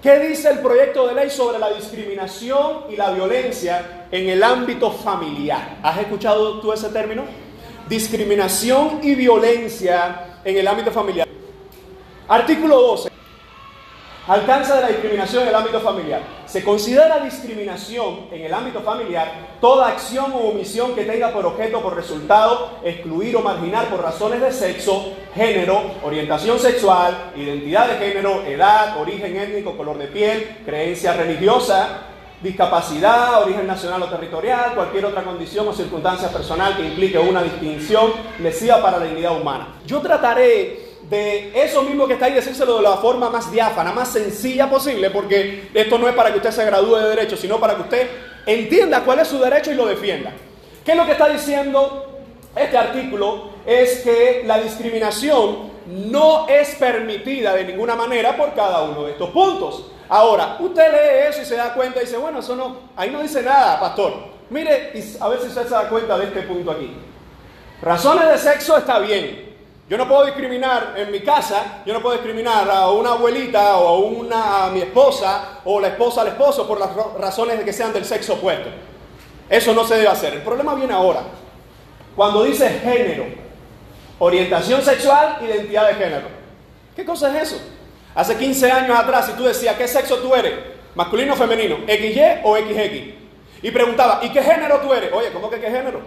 ¿Qué dice el proyecto de ley sobre la discriminación y la violencia en el ámbito familiar? ¿Has escuchado tú ese término? Discriminación y violencia en el ámbito familiar. Artículo 12. Alcance de la discriminación en el ámbito familiar. Se considera discriminación en el ámbito familiar toda acción o omisión que tenga por objeto, por resultado, excluir o marginar por razones de sexo, género, orientación sexual, identidad de género, edad, origen étnico, color de piel, creencia religiosa, discapacidad, origen nacional o territorial, cualquier otra condición o circunstancia personal que implique una distinción lesiva para la dignidad humana. Yo trataré de eso mismo que está ahí, decírselo de la forma más diáfana, más sencilla posible, porque esto no es para que usted se gradúe de derecho, sino para que usted entienda cuál es su derecho y lo defienda. ¿Qué es lo que está diciendo este artículo? Es que la discriminación no es permitida de ninguna manera por cada uno de estos puntos. Ahora, usted lee eso y se da cuenta y dice, bueno, eso no, ahí no dice nada, pastor. Mire, a ver si usted se da cuenta de este punto aquí. Razones de sexo está bien. Yo no puedo discriminar en mi casa, yo no puedo discriminar a una abuelita o a mi esposa o la esposa al esposo por las razones de que sean del sexo opuesto. Eso no se debe hacer. El problema viene ahora. Cuando dice género, orientación sexual, identidad de género. ¿Qué cosa es eso? Hace 15 años atrás, si tú decías, ¿qué sexo tú eres? ¿Masculino o femenino? ¿XY o XX? Y preguntaba, ¿y qué género tú eres? Oye, ¿cómo que qué género?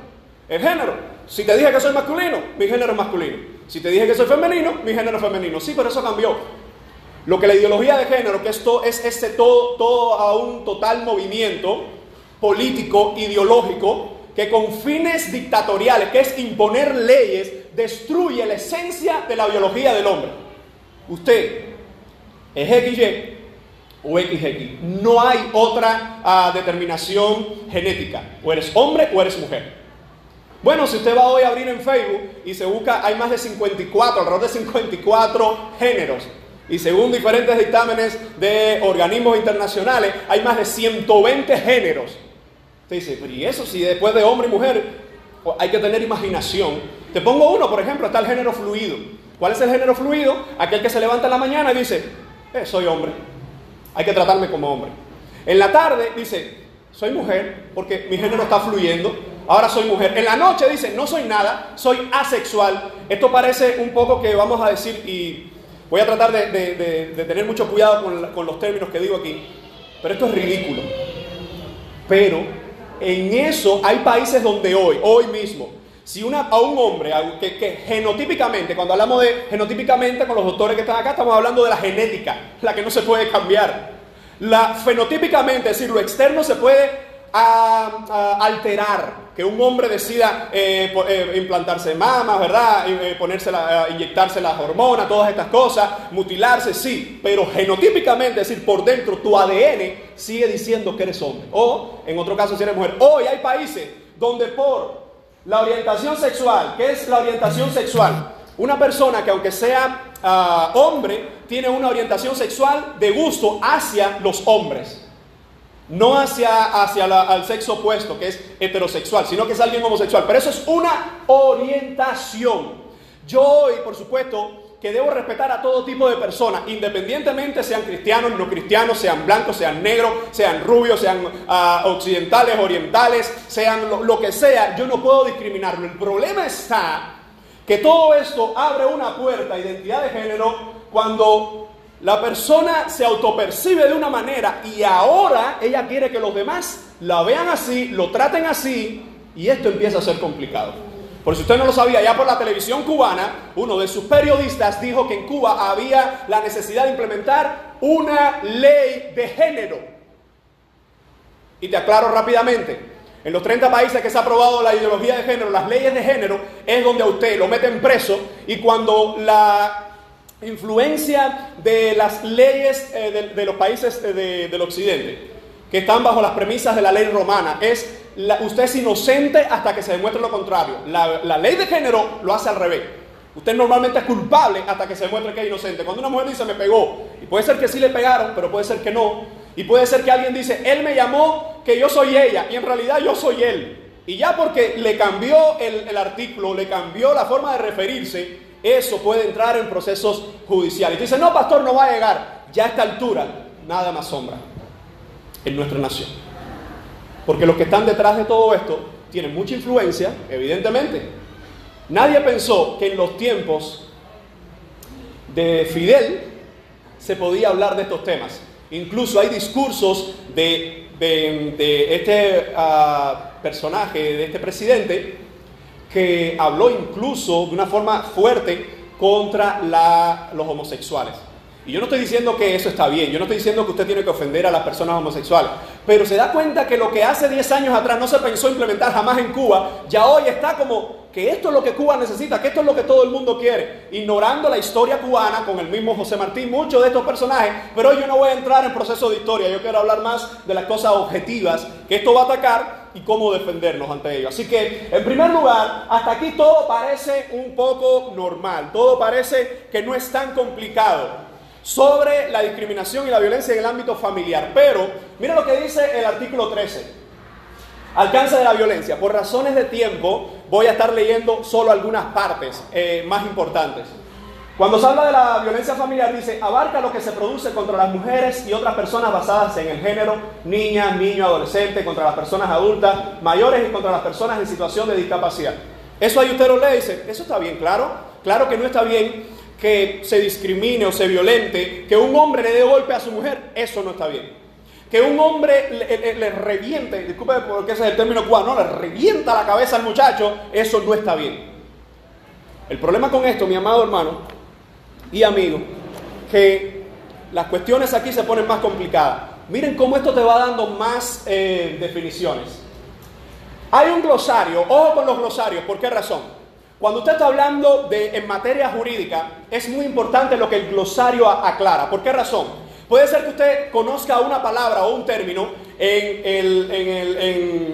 El género. Si te dije que soy masculino, mi género es masculino. Si te dije que soy femenino, mi género es femenino. Sí, pero eso cambió. Lo que la ideología de género, que esto es todo a un total movimiento político, ideológico, que con fines dictatoriales, que es imponer leyes, destruye la esencia de la biología del hombre. Usted es XY o XX. No hay otra determinación genética. O eres hombre o eres mujer. Bueno, si usted va hoy a abrir en Facebook y se busca, hay más de 54, alrededor de 54 géneros. Y según diferentes dictámenes de organismos internacionales, hay más de 120 géneros. Usted dice, pero ¿y eso? Si después de hombre y mujer hay que tener imaginación. Te pongo uno, por ejemplo, está el género fluido. ¿Cuál es el género fluido? Aquel que se levanta en la mañana y dice, soy hombre, hay que tratarme como hombre. En la tarde dice, soy mujer porque mi género está fluyendo. Ahora soy mujer. En la noche dice, no soy nada, soy asexual. Esto parece un poco que vamos a decir, y voy a tratar de tener mucho cuidado con los términos que digo aquí, pero esto es ridículo. Pero en eso hay países donde hoy mismo, si a un hombre que genotípicamente, cuando hablamos de genotípicamente con los doctores que están acá, estamos hablando de la genética, la que no se puede cambiar. Fenotípicamente, es decir, lo externo se puede alterar, que un hombre decida implantarse mamas, ¿verdad? Inyectarse las hormonas, todas estas cosas, mutilarse, sí, pero genotípicamente, es decir, por dentro tu ADN sigue diciendo que eres hombre, o en otro caso si eres mujer. Hoy hay países donde por la orientación sexual, ¿qué es la orientación sexual? Una persona que aunque sea hombre, tiene una orientación sexual de gusto hacia los hombres. No al sexo opuesto, que es heterosexual, sino que es alguien homosexual. Pero eso es una orientación. Yo hoy, por supuesto, que debo respetar a todo tipo de personas, independientemente sean cristianos, no cristianos, sean blancos, sean negros, sean rubios, sean occidentales, orientales, sean lo que sea. Yo no puedo discriminarlo. El problema está que todo esto abre una puerta a identidad de género cuando la persona se autopercibe de una manera y ahora ella quiere que los demás la vean así, lo traten así, y esto empieza a ser complicado. Por si usted no lo sabía, ya por la televisión cubana, uno de sus periodistas dijo que en Cuba había la necesidad de implementar una ley de género. Y te aclaro rápidamente, en los 30 países que se ha aprobado la ideología de género, las leyes de género es donde a usted lo meten preso, y cuando la influencia de las leyes de los países del occidente, que están bajo las premisas de la ley romana, usted es inocente hasta que se demuestre lo contrario. La ley de género lo hace al revés. Usted normalmente es culpable hasta que se demuestre que es inocente. Cuando una mujer dice me pegó, y puede ser que sí le pegaron, pero puede ser que no, y puede ser que alguien dice él me llamó, que yo soy ella, y en realidad yo soy él, y ya porque le cambió el artículo, le cambió la forma de referirse, eso puede entrar en procesos judiciales. Y dice, no, pastor, no va a llegar. Ya a esta altura nada más sombra en nuestra nación. Porque los que están detrás de todo esto tienen mucha influencia, evidentemente. Nadie pensó que en los tiempos de Fidel se podía hablar de estos temas. Incluso hay discursos de este personaje, de este presidente, que habló incluso de una forma fuerte contra los homosexuales. Y yo no estoy diciendo que eso está bien, yo no estoy diciendo que usted tiene que ofender a las personas homosexuales, pero se da cuenta que lo que hace 10 años atrás no se pensó implementar jamás en Cuba, ya hoy está como que esto es lo que Cuba necesita, que esto es lo que todo el mundo quiere, ignorando la historia cubana con el mismo José Martí, muchos de estos personajes. Pero hoy yo no voy a entrar en proceso de historia, yo quiero hablar más de las cosas objetivas que esto va a atacar y cómo defendernos ante ello. Así que, en primer lugar, hasta aquí todo parece un poco normal, todo parece que no es tan complicado sobre la discriminación y la violencia en el ámbito familiar. Pero, mira lo que dice el artículo 13. Alcance de la violencia. Por razones de tiempo, voy a estar leyendo solo algunas partes más importantes. Cuando se habla de la violencia familiar, dice, abarca lo que se produce contra las mujeres y otras personas basadas en el género, niñas, niños, adolescentes, contra las personas adultas, mayores y contra las personas en situación de discapacidad. Eso ahí usted lo lee y dice, eso está bien, claro. Claro que no está bien que se discrimine o se violente, que un hombre le dé golpe a su mujer, eso no está bien. Que un hombre le reviente, disculpe porque ese es el término cubano, le revienta la cabeza al muchacho, eso no está bien. El problema con esto, mi amado hermano y amigo, que las cuestiones aquí se ponen más complicadas. Miren cómo esto te va dando más definiciones. Hay un glosario, ojo con los glosarios, ¿por qué razón? Cuando usted está hablando en materia jurídica, es muy importante lo que el glosario aclara. ¿Por qué razón? Puede ser que usted conozca una palabra o un término en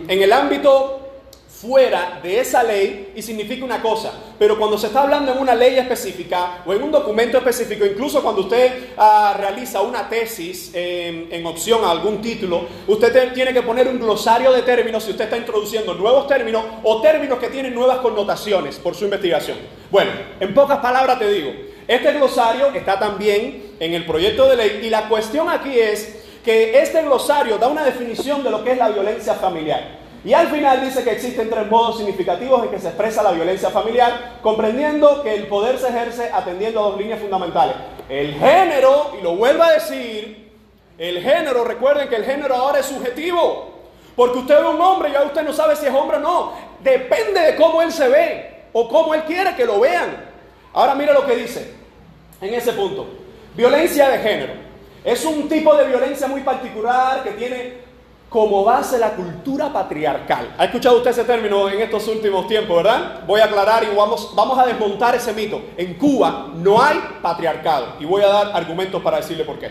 el ámbito fuera de esa ley y significa una cosa, pero cuando se está hablando en una ley específica o en un documento específico, incluso cuando usted realiza una tesis en opción a algún título, usted tiene que poner un glosario de términos si usted está introduciendo nuevos términos o términos que tienen nuevas connotaciones por su investigación. Bueno, en pocas palabras te digo, este glosario está también en el proyecto de ley y la cuestión aquí es que este glosario da una definición de lo que es la violencia familiar. Y al final dice que existen 3 modos significativos en que se expresa la violencia familiar, comprendiendo que el poder se ejerce atendiendo a 2 líneas fundamentales. El género, y lo vuelvo a decir, el género, recuerden que el género ahora es subjetivo. Porque usted ve un hombre y ya usted no sabe si es hombre o no. Depende de cómo él se ve o cómo él quiere que lo vean. Ahora mire lo que dice en ese punto. Violencia de género. Es un tipo de violencia muy particular que tiene como base la cultura patriarcal. ¿Ha escuchado usted ese término en estos últimos tiempos, verdad? Voy a aclarar y vamos a desmontar ese mito. En Cuba no hay patriarcado y voy a dar argumentos para decirle por qué.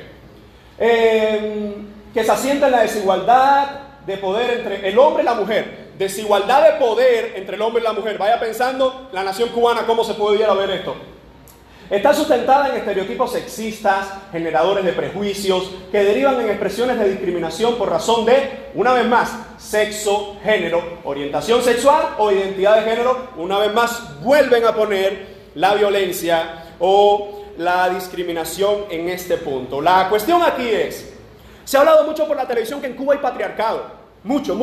Que se asienta en la desigualdad de poder entre el hombre y la mujer. Desigualdad de poder entre el hombre y la mujer. Vaya pensando la nación cubana cómo se pudiera ver esto. Está sustentada en estereotipos sexistas, generadores de prejuicios, que derivan en expresiones de discriminación por razón de, una vez más, sexo, género, orientación sexual o identidad de género. Una vez más, vuelven a poner la violencia o la discriminación en este punto. La cuestión aquí es, se ha hablado mucho por la televisión que en Cuba hay patriarcado, mucho.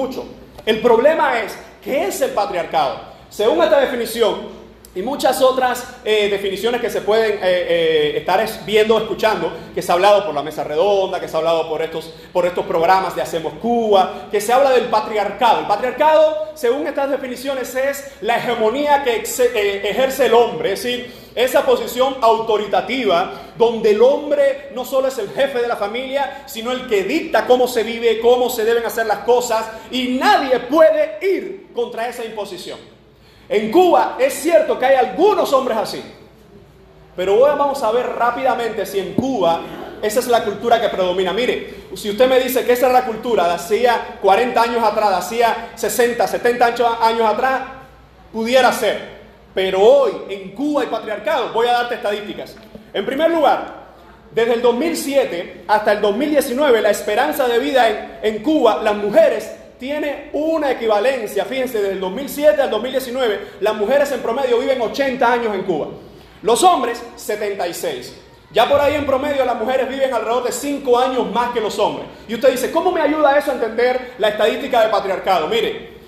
El problema es, ¿qué es el patriarcado? Según esta definición, y muchas otras definiciones que se pueden estar viendo, escuchando, que se ha hablado por la mesa redonda, que se ha hablado por estos programas de Hacemos Cuba, que se habla del patriarcado. El patriarcado, según estas definiciones, es la hegemonía que ejerce el hombre, es decir, esa posición autoritativa donde el hombre no solo es el jefe de la familia, sino el que dicta cómo se vive, cómo se deben hacer las cosas, y nadie puede ir contra esa imposición. En Cuba es cierto que hay algunos hombres así, pero hoy vamos a ver rápidamente si en Cuba esa es la cultura que predomina. Mire, si usted me dice que esa es la cultura de hacía 40 años atrás, de hacía 60, 70 años atrás, pudiera ser. Pero hoy en Cuba hay patriarcado. Voy a darte estadísticas. En primer lugar, desde el 2007 hasta el 2019, la esperanza de vida en Cuba, las mujeres tiene una equivalencia. Fíjense, desde el 2007 al 2019, las mujeres en promedio viven 80 años en Cuba. Los hombres, 76. Ya por ahí en promedio las mujeres viven alrededor de 5 años más que los hombres. Y usted dice, ¿cómo me ayuda eso a entender la estadística de patriarcado? Mire,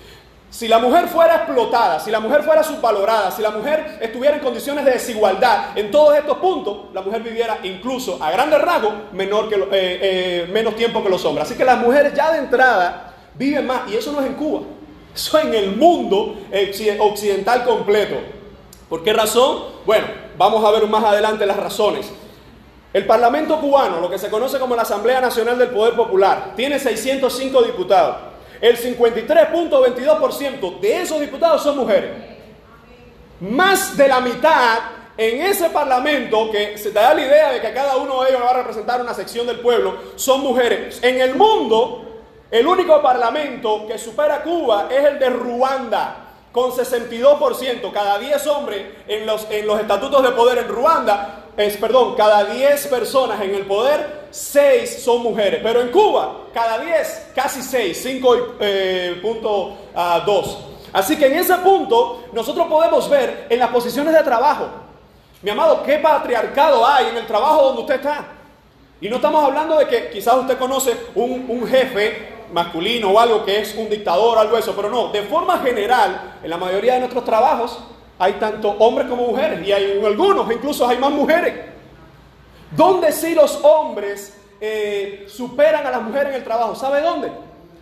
si la mujer fuera explotada, si la mujer fuera subvalorada, si la mujer estuviera en condiciones de desigualdad en todos estos puntos, la mujer viviera incluso a grandes rasgos menos tiempo que los hombres. Así que las mujeres ya de entrada viven más, y eso no es en Cuba, eso es en el mundo occidental completo. ¿Por qué razón? Bueno, vamos a ver más adelante las razones. El Parlamento cubano, lo que se conoce como la Asamblea Nacional del Poder Popular, tiene 605 diputados. El 53.22% de esos diputados son mujeres. Más de la mitad en ese parlamento, que se te da la idea de que cada uno de ellos va a representar una sección del pueblo, son mujeres. En el mundo, el único parlamento que supera a Cuba es el de Ruanda, con 62%. Cada 10 hombres en los estatutos de poder en Ruanda, cada 10 personas en el poder, 6 son mujeres. Pero en Cuba, cada 10, casi 6, 5.2. Así que en ese punto, nosotros podemos ver en las posiciones de trabajo, mi amado, qué patriarcado hay en el trabajo donde usted está. Y no estamos hablando de que quizás usted conoce un jefe masculino o algo que es un dictador o algo de eso, pero no, de forma general, en la mayoría de nuestros trabajos hay tanto hombres como mujeres, y hay algunos, incluso hay más mujeres. ¿Dónde sí los hombres superan a las mujeres en el trabajo? ¿Sabe dónde?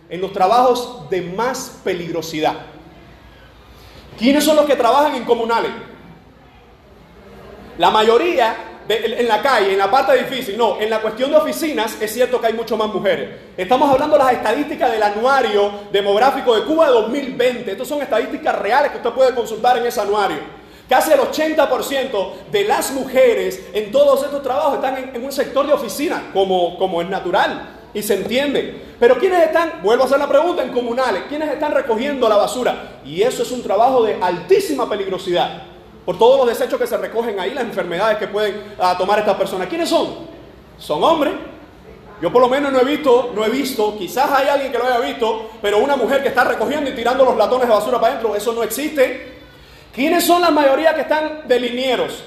En los trabajos de más peligrosidad. ¿Quiénes son los que trabajan en comunales? La mayoría en la calle, en la parte difícil, no, en la cuestión de oficinas es cierto que hay mucho más mujeres. Estamos hablando de las estadísticas del anuario demográfico de Cuba de 2020. Estas son estadísticas reales que usted puede consultar en ese anuario. Casi el 80% de las mujeres en todos estos trabajos están en un sector de oficina, como es natural y se entiende. Pero ¿quiénes están? Vuelvo a hacer la pregunta, en comunales. ¿Quiénes están recogiendo la basura? Y eso es un trabajo de altísima peligrosidad, por todos los desechos que se recogen ahí, las enfermedades que pueden tomar estas personas. ¿Quiénes son? Son hombres. Yo por lo menos no he visto, quizás hay alguien que lo haya visto, pero una mujer que está recogiendo y tirando los latones de basura para adentro, eso no existe. ¿Quiénes son la mayoría que están de linieros?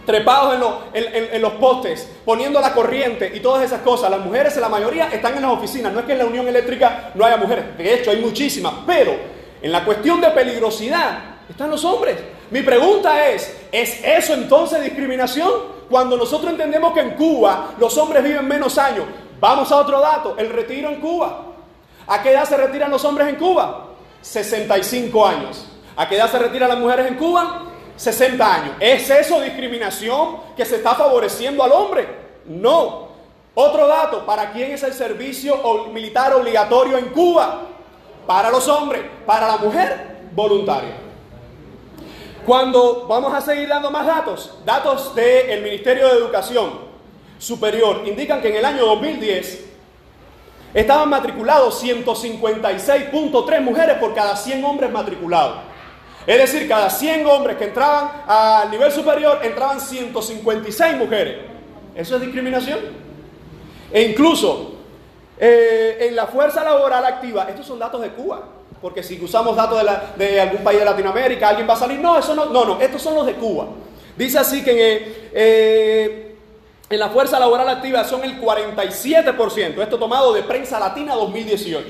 Trepados en los postes, poniendo la corriente y todas esas cosas. Las mujeres, en la mayoría, están en las oficinas. No es que en la Unión Eléctrica no haya mujeres, de hecho hay muchísimas, pero en la cuestión de peligrosidad están los hombres. Mi pregunta ¿es eso entonces discriminación? Cuando nosotros entendemos que en Cuba los hombres viven menos años. Vamos a otro dato, el retiro en Cuba. ¿A qué edad se retiran los hombres en Cuba? 65 años. ¿A qué edad se retiran las mujeres en Cuba? 60 años. ¿Es eso discriminación que se está favoreciendo al hombre? No. Otro dato, ¿para quién es el servicio militar obligatorio en Cuba? Para los hombres. Para la mujer, voluntaria. Cuando vamos a seguir dando más datos del Ministerio de Educación Superior indican que en el año 2010 estaban matriculados 156.3 mujeres por cada 100 hombres matriculados. Es decir, cada 100 hombres que entraban al nivel superior, entraban 156 mujeres. ¿Eso es discriminación? E incluso en la fuerza laboral activa, estos son datos de Cuba, porque si usamos datos de algún país de Latinoamérica, alguien va a salir, no, estos son los de Cuba. Dice así que en la fuerza laboral activa son el 47%, esto tomado de Prensa Latina 2018.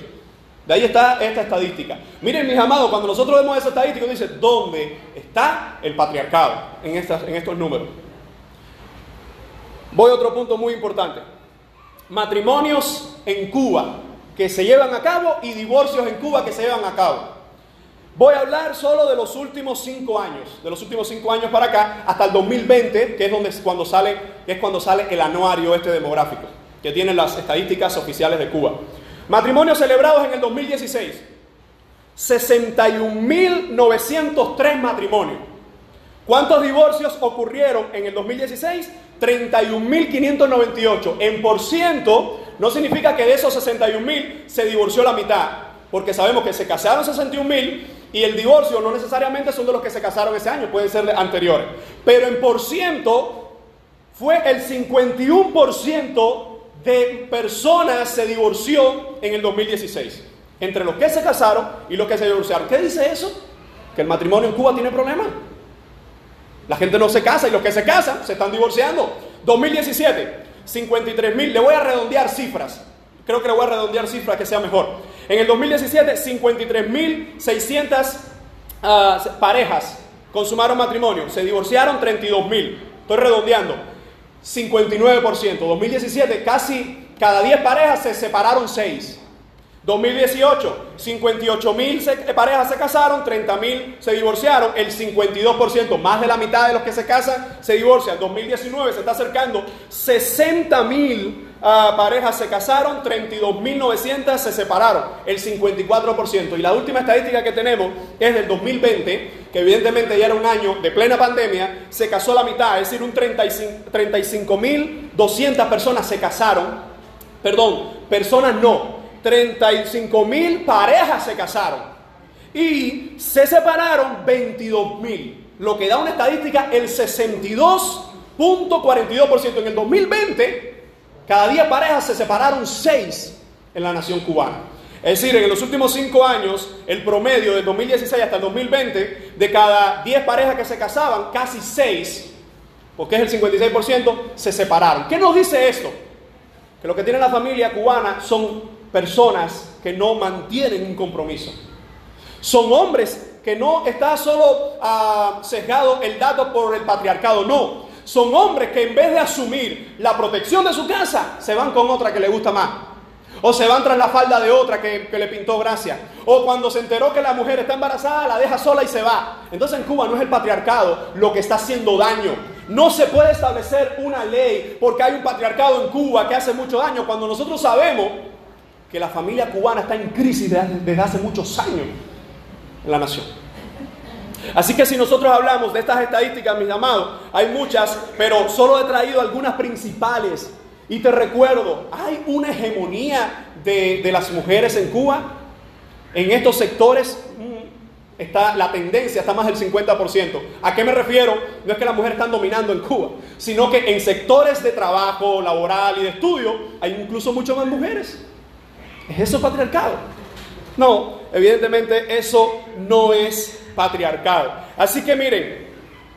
De ahí está esta estadística. Miren, mis amados, cuando nosotros vemos esa estadística, dice, ¿dónde está el patriarcado en estos números? Voy a otro punto muy importante. Matrimonios en Cuba que se llevan a cabo y divorcios en Cuba que se llevan a cabo. Voy a hablar solo de los últimos 5 años, de los últimos 5 años para acá, hasta el 2020, que es cuando sale el anuario demográfico, que tiene las estadísticas oficiales de Cuba. Matrimonios celebrados en el 2016, 61.903 matrimonios. ¿Cuántos divorcios ocurrieron en el 2016? 31.598. En por ciento, no significa que de esos 61.000 se divorció la mitad, porque sabemos que se casaron 61.000 y el divorcio no necesariamente son de los que se casaron ese año, pueden ser anteriores. Pero en por ciento fue el 51% de personas se divorció en el 2016, entre los que se casaron y los que se divorciaron. ¿Qué dice eso? Que el matrimonio en Cuba tiene problemas. La gente no se casa y los que se casan se están divorciando. 2017, 53.000, le voy a redondear cifras. Creo que le voy a redondear cifras que sea mejor. En el 2017, 53.600 parejas consumaron matrimonio. Se divorciaron 32.000. Estoy redondeando. 59%. 2017, casi cada 10 parejas se separaron 6. 2018, 58.000 parejas se casaron, 30.000 se divorciaron, el 52%, más de la mitad de los que se casan se divorcian. 2019 se está acercando, 60.000 parejas se casaron, 32.900 se separaron, el 54%. Y la última estadística que tenemos es del 2020, que evidentemente ya era un año de plena pandemia, se casó la mitad, es decir, 35.200 personas se casaron, personas no, 35.000 parejas se casaron y se separaron 22.000, lo que da una estadística el 62.42%. En el 2020, cada 10 parejas se separaron 6 en la nación cubana. Es decir, en los últimos 5 años, el promedio del 2016 hasta el 2020, de cada 10 parejas que se casaban, casi 6, porque es el 56%, se separaron. ¿Qué nos dice esto? Que lo que tiene la familia cubana son personas que no mantienen un compromiso. Son hombres que no está solo sesgado el dato por el patriarcado, no. Son hombres que en vez de asumir la protección de su casa, se van con otra que le gusta más. O se van tras la falda de otra que le pintó gracia. O cuando se enteró que la mujer está embarazada, la deja sola y se va. Entonces en Cuba no es el patriarcado lo que está haciendo daño. No se puede establecer una ley porque hay un patriarcado en Cuba que hace mucho daño, cuando nosotros sabemos que la familia cubana está en crisis desde hace muchos años en la nación. Así que si nosotros hablamos de estas estadísticas, mis amados, hay muchas, pero solo he traído algunas principales. Y te recuerdo, hay una hegemonía de las mujeres en Cuba. En estos sectores la tendencia está más del 50%. ¿A qué me refiero? No es que las mujeres están dominando en Cuba, sino que en sectores de trabajo, laboral y de estudio, hay incluso mucho más mujeres. ¿Es eso patriarcado? No, evidentemente eso no es patriarcado. Así que miren,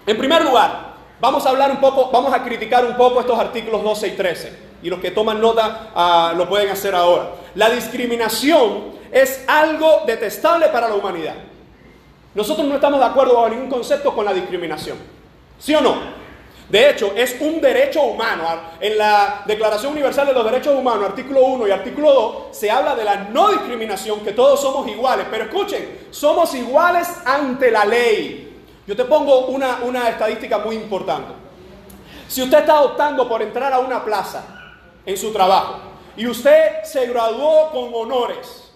en primer lugar, vamos a criticar un poco estos artículos 12 y 13. Y los que toman nota lo pueden hacer ahora. La discriminación es algo detestable para la humanidad. Nosotros no estamos de acuerdo bajo ningún concepto con la discriminación. ¿Sí o no? De hecho, es un derecho humano. En la Declaración Universal de los Derechos Humanos, artículo 1 y artículo 2, se habla de la no discriminación, que todos somos iguales. Pero escuchen, somos iguales ante la ley. Yo te pongo una estadística muy importante. Si usted está optando por entrar a una plaza en su trabajo y usted se graduó con honores,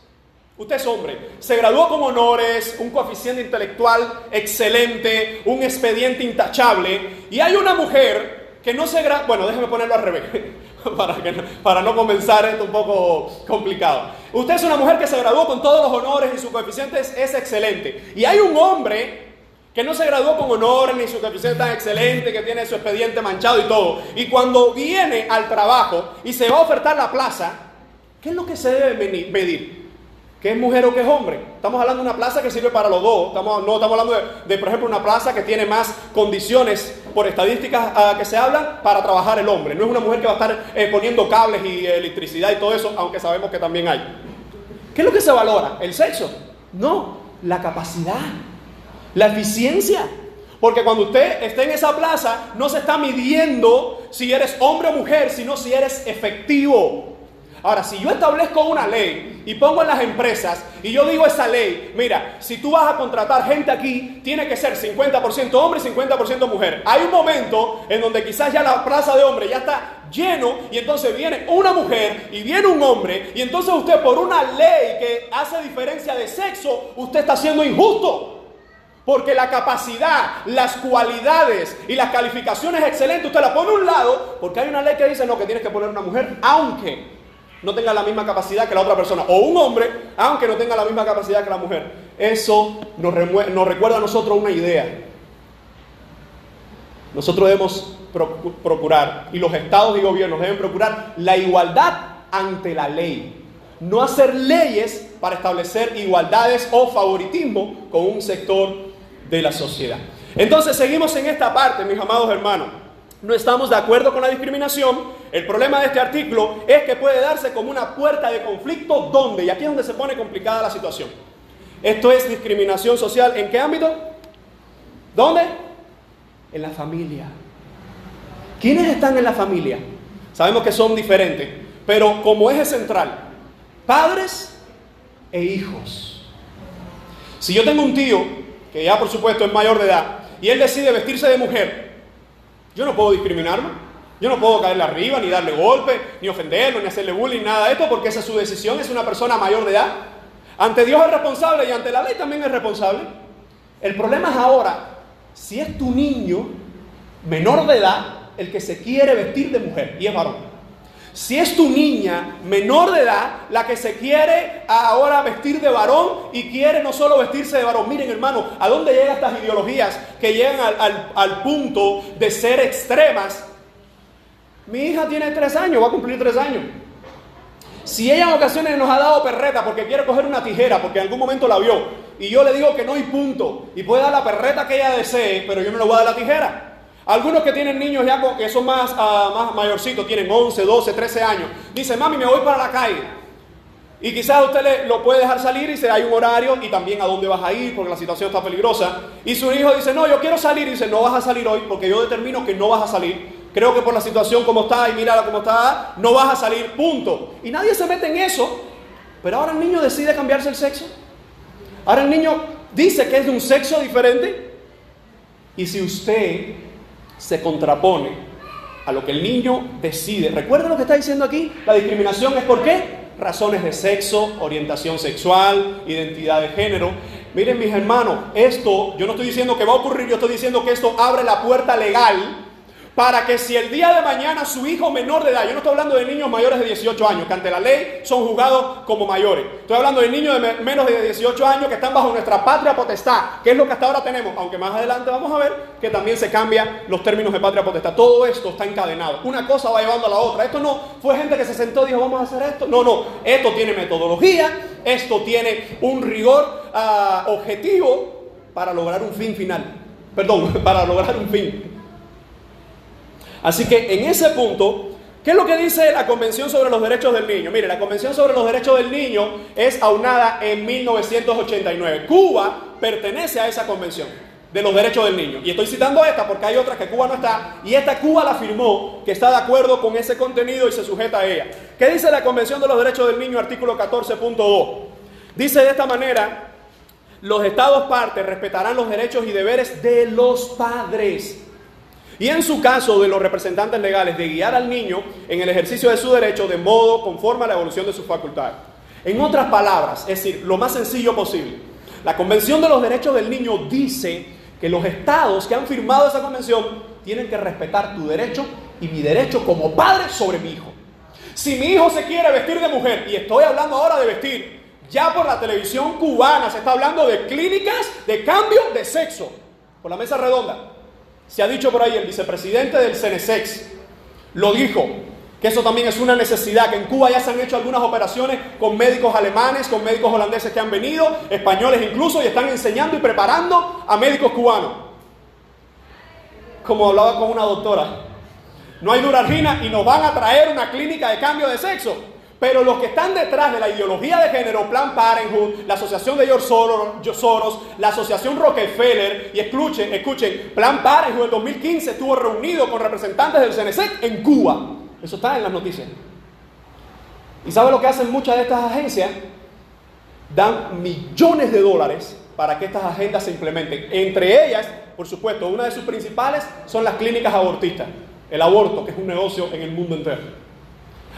usted es hombre, se graduó con honores, un coeficiente intelectual excelente, un expediente intachable, y hay una mujer que no se graduó, bueno, déjeme ponerlo al revés, para no comenzar esto un poco complicado. Usted es una mujer que se graduó con todos los honores y su coeficiente es excelente, y hay un hombre que no se graduó con honores ni su coeficiente tan excelente, que tiene su expediente manchado y todo, y cuando viene al trabajo y se va a ofertar la plaza, ¿qué es lo que se debe medir? ¿Qué es mujer o qué es hombre? Estamos hablando de una plaza que sirve para los dos. No estamos hablando de, por ejemplo, una plaza que tiene más condiciones por estadísticas que se hablan para trabajar el hombre. No es una mujer que va a estar poniendo cables y electricidad y todo eso, aunque sabemos que también hay. ¿Qué es lo que se valora? ¿El sexo? No, la capacidad, la eficiencia. Porque cuando usted esté en esa plaza, no se está midiendo si eres hombre o mujer, sino si eres efectivo. Ahora, si yo establezco una ley y pongo en las empresas y yo digo esa ley, mira, si tú vas a contratar gente aquí, tiene que ser 50% hombre y 50% mujer. Hay un momento en donde quizás ya la plaza de hombre ya está lleno y entonces viene una mujer y viene un hombre y entonces usted por una ley que hace diferencia de sexo, usted está siendo injusto. Porque la capacidad, las cualidades y las calificaciones excelentes usted la pone a un lado porque hay una ley que dice no, que tienes que poner una mujer aunque no tenga la misma capacidad que la otra persona, o un hombre, aunque no tenga la misma capacidad que la mujer. Eso nos recuerda a nosotros una idea. Nosotros debemos procurar, y los estados y gobiernos deben procurar la igualdad ante la ley. No hacer leyes para establecer igualdades o favoritismo con un sector de la sociedad. Entonces seguimos en esta parte, mis amados hermanos. no estamos de acuerdo con la discriminación. El problema de este artículo es que puede darse como una puerta de conflicto. ¿Dónde? Y aquí es donde se pone complicada la situación. Esto es discriminación social. ¿En qué ámbito? ¿Dónde? En la familia. ¿Quiénes están en la familia? Sabemos que son diferentes, pero como eje central, padres e hijos. Si yo tengo un tío, que ya por supuesto es mayor de edad, y él decide vestirse de mujer, yo no puedo discriminarlo, yo no puedo caerle arriba, ni darle golpe, ni ofenderlo, ni hacerle bullying, nada de esto, porque esa es su decisión, es una persona mayor de edad. Ante Dios es responsable y ante la ley también es responsable. El problema es ahora, si es tu niño menor de edad el que se quiere vestir de mujer y es varón. Si es tu niña menor de edad la que se quiere ahora vestir de varón y quiere no solo vestirse de varón. Miren, hermano, ¿a dónde llegan estas ideologías que llegan al punto de ser extremas? Mi hija tiene 3 años, va a cumplir 3 años. Si ella en ocasiones nos ha dado perreta porque quiere coger una tijera, porque en algún momento la vio, y yo le digo que no y punto, y puede dar la perreta que ella desee, pero yo no le voy a dar la tijera. Algunos que tienen niños ya que son más mayorcitos, tienen 11, 12, 13 años, dicen, mami, me voy para la calle. Y quizás usted lo puede dejar salir y dice, hay un horario y también a dónde vas a ir porque la situación está peligrosa. Y su hijo dice, no, yo quiero salir. Y dice, no vas a salir hoy porque yo determino que no vas a salir. Creo que por la situación como está y mírala como está, no vas a salir, punto. Y nadie se mete en eso. Pero ahora el niño decide cambiarse el sexo. Ahora el niño dice que es de un sexo diferente. Y si usted se contrapone a lo que el niño decide, recuerden lo que está diciendo aquí, la discriminación es ¿por qué? Razones de sexo, orientación sexual, identidad de género. Miren, mis hermanos, esto, yo no estoy diciendo que va a ocurrir, yo estoy diciendo que esto abre la puerta legal para que si el día de mañana su hijo menor de edad, yo no estoy hablando de niños mayores de 18 años, que ante la ley son juzgados como mayores. Estoy hablando de niños de menos de 18 años que están bajo nuestra patria potestad, que es lo que hasta ahora tenemos, aunque más adelante vamos a ver que también se cambian los términos de patria potestad. Todo esto está encadenado. Una cosa va llevando a la otra. Esto no fue gente que se sentó y dijo, vamos a hacer esto. No. Esto tiene metodología, esto tiene un rigor objetivo para lograr un fin final. Para lograr un fin. Así que en ese punto, ¿qué es lo que dice la Convención sobre los Derechos del Niño? Mire, la Convención sobre los Derechos del Niño es aunada en 1989. Cuba pertenece a esa Convención de los Derechos del Niño. Y estoy citando esta porque hay otras que Cuba no está. Y esta Cuba la firmó, que está de acuerdo con ese contenido y se sujeta a ella. ¿Qué dice la Convención de los Derechos del Niño, artículo 14.2? Dice de esta manera, los Estados partes respetarán los derechos y deberes de los padres. Y en su caso de los representantes legales de guiar al niño en el ejercicio de su derecho de modo conforme a la evolución de sus facultades. En otras palabras, es decir, lo más sencillo posible, la Convención de los Derechos del Niño dice que los estados que han firmado esa convención tienen que respetar tu derecho y mi derecho como padre sobre mi hijo. Si mi hijo se quiere vestir de mujer, y estoy hablando ahora de vestir, ya por la televisión cubana se está hablando de clínicas de cambio de sexo, por la mesa redonda. Se ha dicho por ahí, el vicepresidente del CENESEX lo dijo, que eso también es una necesidad, que en Cuba ya se han hecho algunas operaciones con médicos alemanes, con médicos holandeses que han venido, españoles incluso, y están enseñando y preparando a médicos cubanos. Como hablaba con una doctora, no hay durargina y nos van a traer una clínica de cambio de sexo. Pero los que están detrás de la ideología de género, Planned Parenthood, la asociación de George Soros, la asociación Rockefeller, y escuchen, Planned Parenthood en 2015 estuvo reunido con representantes del CENESEC en Cuba. Eso está en las noticias. ¿Y sabe lo que hacen muchas de estas agencias? Dan millones de dólares para que estas agendas se implementen. Entre ellas, por supuesto, una de sus principales son las clínicas abortistas. El aborto, que es un negocio en el mundo entero.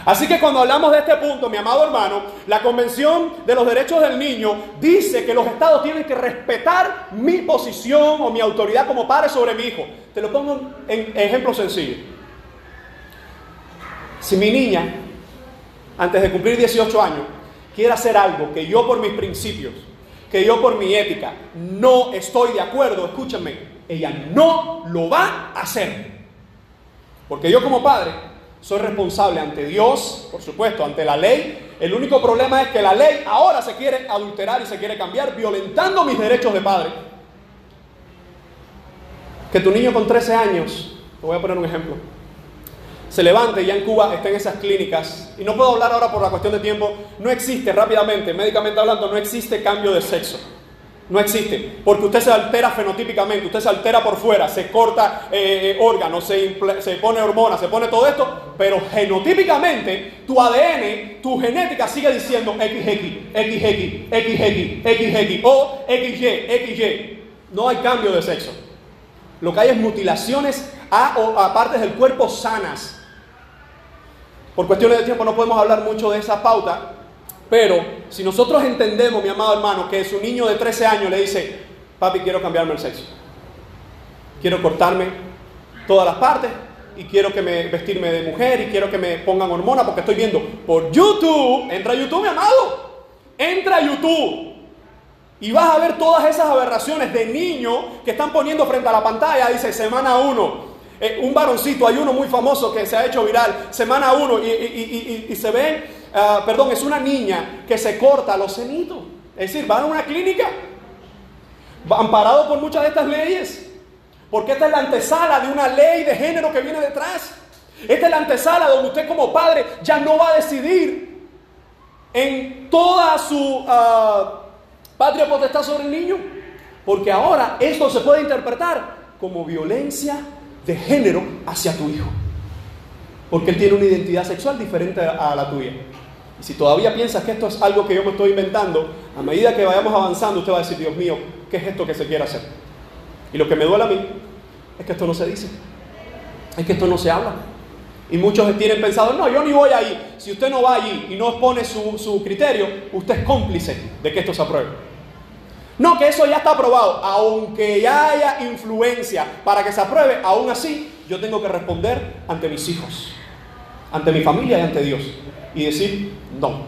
Así que cuando hablamos de este punto, mi amado hermano, la Convención de los Derechos del Niño dice que los estados tienen que respetar mi posición o mi autoridad como padre sobre mi hijo. Te lo pongo en ejemplo sencillo. Si mi niña, antes de cumplir 18 años, quiere hacer algo que yo por mis principios, que yo por mi ética, no estoy de acuerdo, escúchame, ella no lo va a hacer. Porque yo como padre soy responsable ante Dios, por supuesto, ante la ley. El único problema es que la ley ahora se quiere adulterar y se quiere cambiar, violentando mis derechos de padre. Que tu niño con 13 años Te voy a poner un ejemplo. Se levanta y ya en Cuba está en esas clínicas, y no puedo hablar ahora por la cuestión de tiempo, no existe rápidamente, médicamente hablando, no existe cambio de sexo. No existe, porque usted se altera fenotípicamente, usted se altera por fuera, se corta órganos, se pone hormonas, se pone todo esto, pero genotípicamente tu ADN, tu genética sigue diciendo XX, XX, XX, XX o XY, XY. No hay cambio de sexo. Lo que hay es mutilaciones a partes del cuerpo sanas. Por cuestiones de tiempo no podemos hablar mucho de esa pauta, pero si nosotros entendemos, mi amado hermano, que su niño de 13 años le dice, papi, quiero cambiarme el sexo, quiero cortarme todas las partes y quiero vestirme de mujer y quiero que me pongan hormonas porque estoy viendo por YouTube, entra a YouTube, mi amado, entra a YouTube y vas a ver todas esas aberraciones de niños que están poniendo frente a la pantalla, dice semana 1. Un varoncito, hay uno muy famoso que se ha hecho viral, semana 1 y se ve, es una niña que se corta los senitos, es decir, va a una clínica, amparado por muchas de estas leyes, porque esta es la antesala de una ley de género que viene detrás. Esta es la antesala donde usted como padre ya no va a decidir en toda su patria potestad sobre el niño, porque ahora esto se puede interpretar como violencia de género hacia tu hijo, porque él tiene una identidad sexual diferente a la tuya. Y si todavía piensas que esto es algo que yo me estoy inventando, a medida que vayamos avanzando usted va a decir, Dios mío, ¿qué es esto que se quiere hacer? Y lo que me duele a mí es que esto no se dice, es que esto no se habla. Y muchos tienen pensado, no, yo ni voy ahí. Si usted no va allí y no expone su criterio, usted es cómplice de que esto se apruebe. No, que eso ya está aprobado. Aunque ya haya influencia para que se apruebe, aún así yo tengo que responder ante mis hijos, ante mi familia y ante Dios. Y decir, no,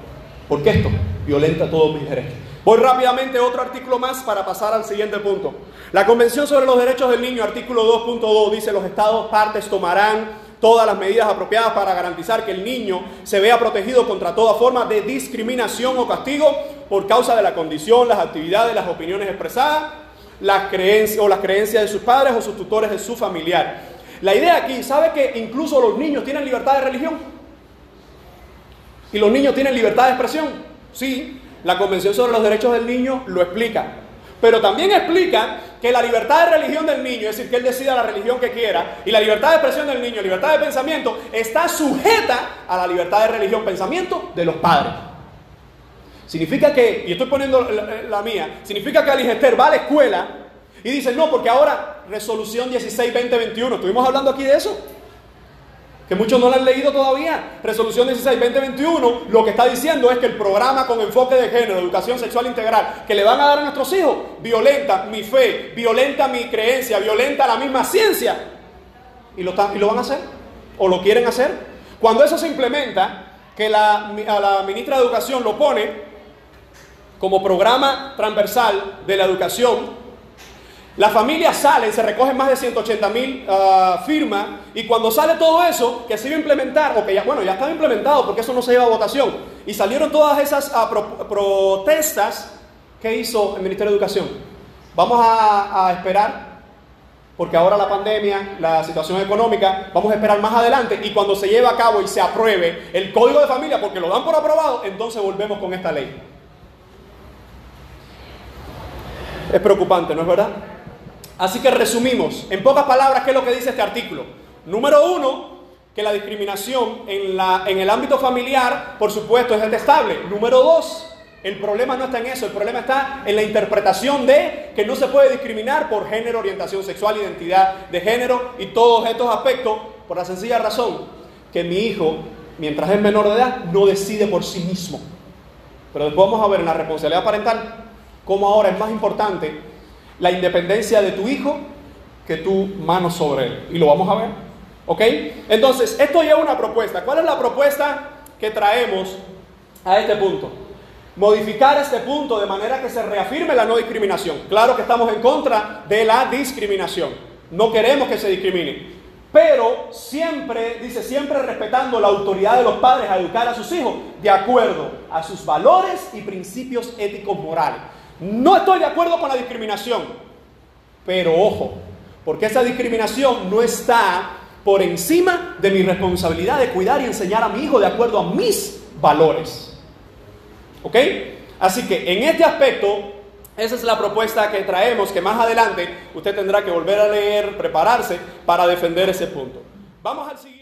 porque esto violenta todos mis derechos. Voy rápidamente a otro artículo más para pasar al siguiente punto. La Convención sobre los Derechos del Niño, artículo 2.2, dice: los Estados partes tomarán todas las medidas apropiadas para garantizar que el niño se vea protegido contra toda forma de discriminación o castigo por causa de la condición, las actividades, las opiniones expresadas, las creencias de sus padres o sus tutores de su familiar. La idea aquí, ¿sabe que incluso los niños tienen libertad de religión? ¿Y los niños tienen libertad de expresión? Sí, la Convención sobre los Derechos del Niño lo explica. Pero también explica que la libertad de religión del niño, es decir, que él decida la religión que quiera, y la libertad de expresión del niño, libertad de pensamiento, está sujeta a la libertad de religión, pensamiento de los padres. Significa que, y estoy poniendo la mía, significa que Aligester va a la escuela y dice, no, porque ahora, resolución 16-2021, estuvimos hablando aquí de eso, que muchos no la han leído todavía. Resolución 16-2021 lo que está diciendo es que el programa con enfoque de género, educación sexual integral, que le van a dar a nuestros hijos, violenta mi fe, violenta mi creencia, violenta la misma ciencia. Y lo van a hacer, o lo quieren hacer. Cuando eso se implementa, que a la ministra de Educación lo pone como programa transversal de la educación, las familias salen, se recogen más de 180,000 firmas, y cuando sale todo eso, que se iba a implementar, o que ya estaba implementado, porque eso no se lleva a votación, y salieron todas esas protestas, ¿qué hizo el Ministerio de Educación? Vamos a esperar, porque ahora la pandemia, la situación económica, vamos a esperar más adelante, y cuando se lleve a cabo y se apruebe el Código de Familia, porque lo dan por aprobado, entonces volvemos con esta ley. Es preocupante, ¿no es verdad? Así que resumimos, en pocas palabras, ¿qué es lo que dice este artículo? Número 1, que la discriminación en el ámbito familiar, por supuesto, es detestable. Número 2, el problema no está en eso, el problema está en la interpretación de que no se puede discriminar por género, orientación sexual, identidad de género y todos estos aspectos, por la sencilla razón que mi hijo, mientras es menor de edad, no decide por sí mismo. Pero después vamos a ver en la responsabilidad parental cómo ahora es más importante la independencia de tu hijo que tu mano sobre él. Y lo vamos a ver, ¿ok? Entonces, esto lleva una propuesta. ¿Cuál es la propuesta que traemos a este punto? Modificar este punto de manera que se reafirme la no discriminación. Claro que estamos en contra de la discriminación. No queremos que se discrimine. Pero siempre, dice, siempre respetando la autoridad de los padres a educar a sus hijos de acuerdo a sus valores y principios éticos morales. No estoy de acuerdo con la discriminación, pero ojo, porque esa discriminación no está por encima de mi responsabilidad de cuidar y enseñar a mi hijo de acuerdo a mis valores. ¿Ok? Así que en este aspecto, esa es la propuesta que traemos, que más adelante usted tendrá que volver a leer, prepararse para defender ese punto. Vamos al siguiente.